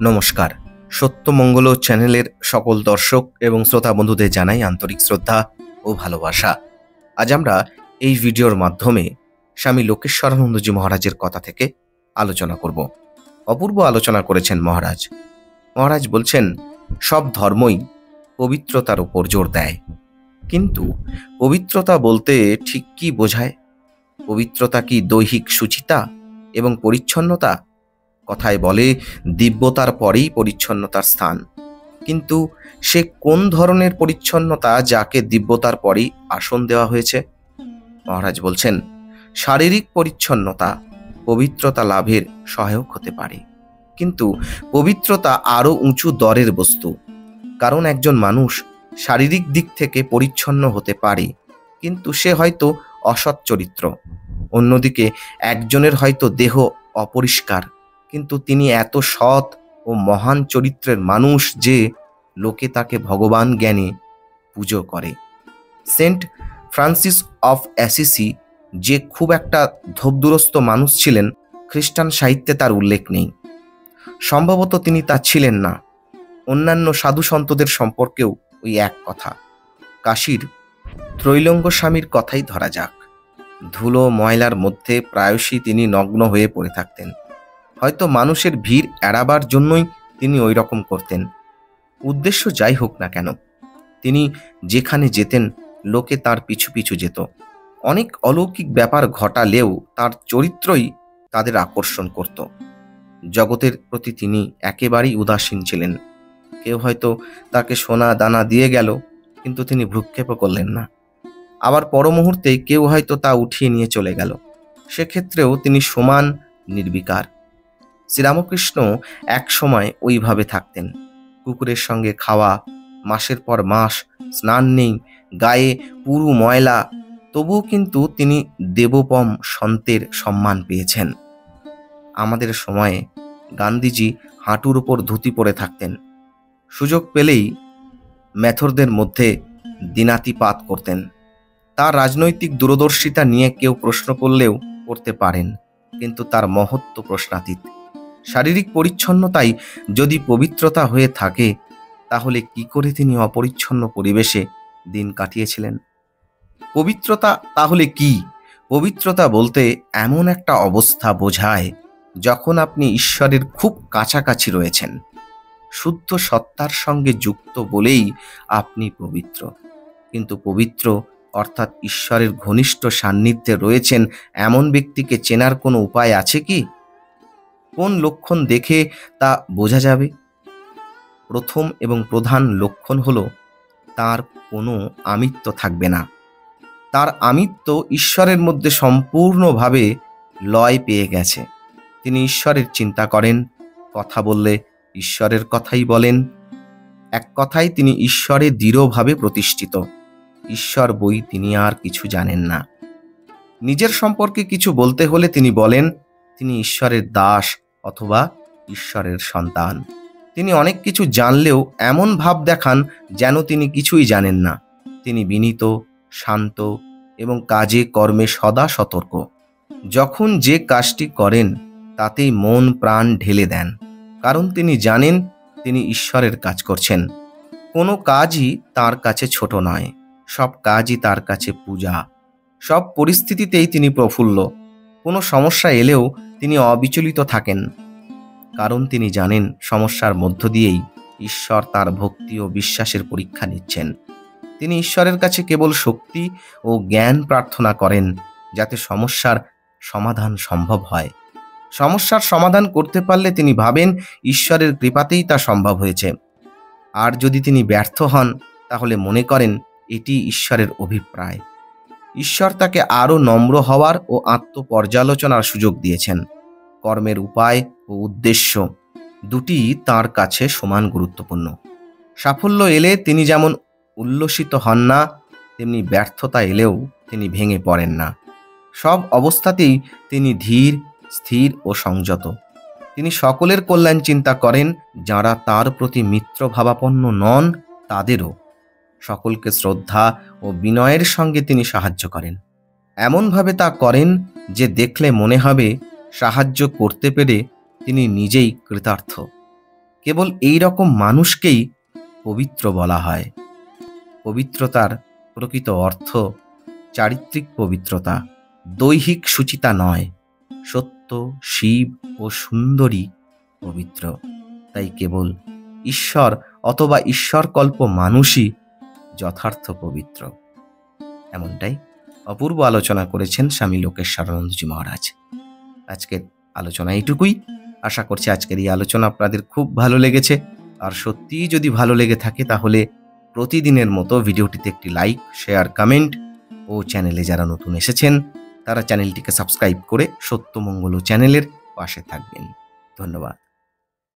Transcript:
নমস্কার। সত্যমঙ্গল চ্যানেলের সকল দর্শক এবং শ্রোতা বন্ধুদের জানাই আন্তরিক শ্রদ্ধা ও ভালোবাসা। আজ আমরা এই ভিডিওর মাধ্যমে স্বামী লোকেশ্বরানন্দজি মহারাজের কথা থেকে আলোচনা করব। অপূর্ব আলোচনা করেছেন মহারাজ। মহারাজ বলছেন, সব ধর্মই পবিত্রতার উপর জোর দেয়, কিন্তু পবিত্রতা বলতে ঠিক কি বোঝায়? পবিত্রতা কি দৈহিক শুচিতা এবং পরিচ্ছন্নতা? কথায় বলে দিব্যতার পরেই পরিচ্ছন্নতার স্থান, কিন্তু সে কোন ধরনের পরিচ্ছন্নতা যাকে দিব্যতার পরেই আসন দেওয়া হয়েছে? মহারাজ বলছেন, শারীরিক পরিচ্ছন্নতা পবিত্রতা লাভের সহায়ক হতে পারে, কিন্তু পবিত্রতা আরও উঁচু দরের বস্তু। কারণ একজন মানুষ শারীরিক দিক থেকে পরিচ্ছন্ন হতে পারে, কিন্তু সে হয়তো অসৎ চরিত্র। অন্যদিকে একজনের হয়তো দেহ অপরিষ্কার, কিন্তু তিনি এত সৎ ও মহান চরিত্রের মানুষ যে লোকে তাকে ভগবান জ্ঞানে পুজো করে। সেন্ট ফ্রান্সিস অফ অ্যাসিসি যে খুব একটা ধোপদুরস্ত মানুষ ছিলেন, খ্রিস্টান সাহিত্যে তার উল্লেখ নেই। সম্ভবত তিনি তা ছিলেন না। অন্যান্য সাধু সন্তদের সম্পর্কেও ওই এক কথা। কাশীর ত্রৈলঙ্গ স্বামীর কথাই ধরা যাক। ধুলো ময়লার মধ্যে প্রায়শই তিনি নগ্ন হয়ে পড়ে থাকতেন। হয়তো মানুষের ভিড় এড়াবার জন্যই তিনি ওই রকম করতেন। উদ্দেশ্য যাই হোক না কেন, তিনি যেখানে যেতেন লোকে তার পিছু পিছু যেত। অনেক অলৌকিক ব্যাপার ঘটালেও তার চরিত্রই তাদের আকর্ষণ করত। জগতের প্রতি তিনি একেবারেই উদাসীন ছিলেন। কেউ হয়তো তাকে সোনা দানা দিয়ে গেল, কিন্তু তিনি ভ্রুক্ষেপও করলেন না। আবার পর মুহূর্তে কেউ হয়তো তা উঠিয়ে নিয়ে চলে গেল, সেক্ষেত্রেও তিনি সমান নির্বিকার। শ্রীরামকৃষ্ণ এক সময় ওইভাবে থাকতেন। কুকুরের সঙ্গে খাওয়া, মাসের পর মাস স্নান নেই, গায়ে পুরু ময়লা, তবুও কিন্তু তিনি দেবোপম সন্তের সম্মান পেয়েছেন। আমাদের সময়ে গান্ধীজি হাঁটুর ওপর ধুতি পরে থাকতেন। সুযোগ পেলেই মেথরদের মধ্যে দিনাতিপাত করতেন। তার রাজনৈতিক দূরদর্শিতা নিয়ে কেউ প্রশ্ন করলেও করতে পারেন, কিন্তু তার মহত্ব প্রশ্নাতীত। শারীরিক পরিচ্ছন্নতাই যদি পবিত্রতা হয়ে থাকে, তাহলে কি করে তিনি অপরিচ্ছন্ন পরিবেশে দিন কাটিয়েছিলেন? পবিত্রতা তাহলে কি? পবিত্রতা বলতে এমন একটা অবস্থা বোঝায় যখন আপনি ঈশ্বরের খুব কাছাকাছি রয়েছেন। শুদ্ধ সত্তার সঙ্গে যুক্ত বলেই আপনি পবিত্র। কিন্তু পবিত্র অর্থাৎ ঈশ্বরের ঘনিষ্ঠ সান্নিধ্যে রয়েছেন এমন ব্যক্তিকে চেনার কোনো উপায় আছে কি? কোন লক্ষণ দেখে তা বোঝা যাবে? প্রথম এবং প্রধান লক্ষণ হলো তার কোনো আমিত্ব থাকবে না। তার আমিত্ব ঈশ্বরের মধ্যে সম্পূর্ণভাবে লয় পেয়ে গেছে। তিনি ঈশ্বরের চিন্তা করেন, কথা বললে ঈশ্বরের কথাই বলেন। এক কথায় তিনি ঈশ্বরে দৃঢ়ভাবে প্রতিষ্ঠিত। ঈশ্বর বই তিনি আর কিছু জানেন না। নিজের সম্পর্কে কিছু বলতে হলে তিনি বলেন তিনি ঈশ্বরের দাস অথবা ঈশ্বরের সন্তান। তিনি অনেক কিছু জানলেও এমন ভাব দেখান যেন তিনি কিছুই জানেন না। তিনি বিনীত, শান্ত এবং কাজে কর্মে সদা সতর্ক। যখন যে কাজটি করেন তাতেই মন প্রাণ ঢেলে দেন, কারণ তিনি জানেন তিনি ঈশ্বরের কাজ করছেন। কোনো কাজই তার কাছে ছোট নয়, সব কাজই তার কাছে পূজা। সব পরিস্থিতিতেই তিনি প্রফুল্ল। কোনো সমস্যা এলেও তিনি অবিচলিত থাকেন, কারণ তিনি জানেন সমস্যার মধ্য দিয়েই ঈশ্বর তার ভক্তি ও বিশ্বাসের পরীক্ষা নিচ্ছেন। তিনি ঈশ্বরের কাছে কেবল শক্তি ও জ্ঞান প্রার্থনা করেন, যাতে সমস্যার সমাধান সম্ভব হয়। সমস্যার সমাধান করতে পারলে তিনি ভাবেন ঈশ্বরের কৃপাতেই তা সম্ভব হয়েছে। আর যদি তিনি ব্যর্থ হন, তাহলে মনে করেন এটি ঈশ্বরের অভিপ্রায়। ঈশ্বর তাকে আরও নম্র হওয়ার ও আত্মপর্যালোচনার সুযোগ দিয়েছেন। কর্মের উপায় ও উদ্দেশ্য দুটি তাঁর কাছে সমান গুরুত্বপূর্ণ। সাফল্য এলে তিনি যেমন উল্লসিত হন না, তেমনি ব্যর্থতা এলেও তিনি ভেঙে পড়েন না। সব অবস্থাতেই তিনি ধীর, স্থির ও সংযত। তিনি সকলের কল্যাণ চিন্তা করেন, যাঁরা তার প্রতি মিত্রভাবাপন্ন নন তাদেরও। সকলকে শ্রদ্ধা ও বিনয়ের সঙ্গে তিনি সাহায্য করেন। এমনভাবে তা করেন যে দেখলে মনে হবে সাহায্য করতে পেরে তিনি নিজেই কৃতার্থ। কেবল এই রকম মানুষকেই পবিত্র বলা হয়। পবিত্রতার প্রকৃত অর্থ চারিত্রিক পবিত্রতা, দৈহিক শুচিতা নয়। সত্য, শিব ও সুন্দরী পবিত্র। তাই কেবল ঈশ্বর অথবা ঈশ্বরকল্প মানুষই যথার্থ পবিত্র। এমনটাই অপূর্ব আলোচনা করেছেন স্বামী লোকেশ্বরানন্দজি মহারাজ। আজকের আলোচনা এইটুকুই। আশা করছি আজকের এই আলোচনা আপনাদের খুব ভালো লেগেছে। আর সত্যিই যদি ভালো লেগে থাকে তাহলে প্রতিদিনের মতো ভিডিওটিতে একটি লাইক, শেয়ার, কমেন্ট ও চ্যানেলে যারা নতুন এসেছেন তারা চ্যানেলটিকে সাবস্ক্রাইব করে সত্যমঙ্গল চ্যানেলের পাশে থাকবেন। ধন্যবাদ।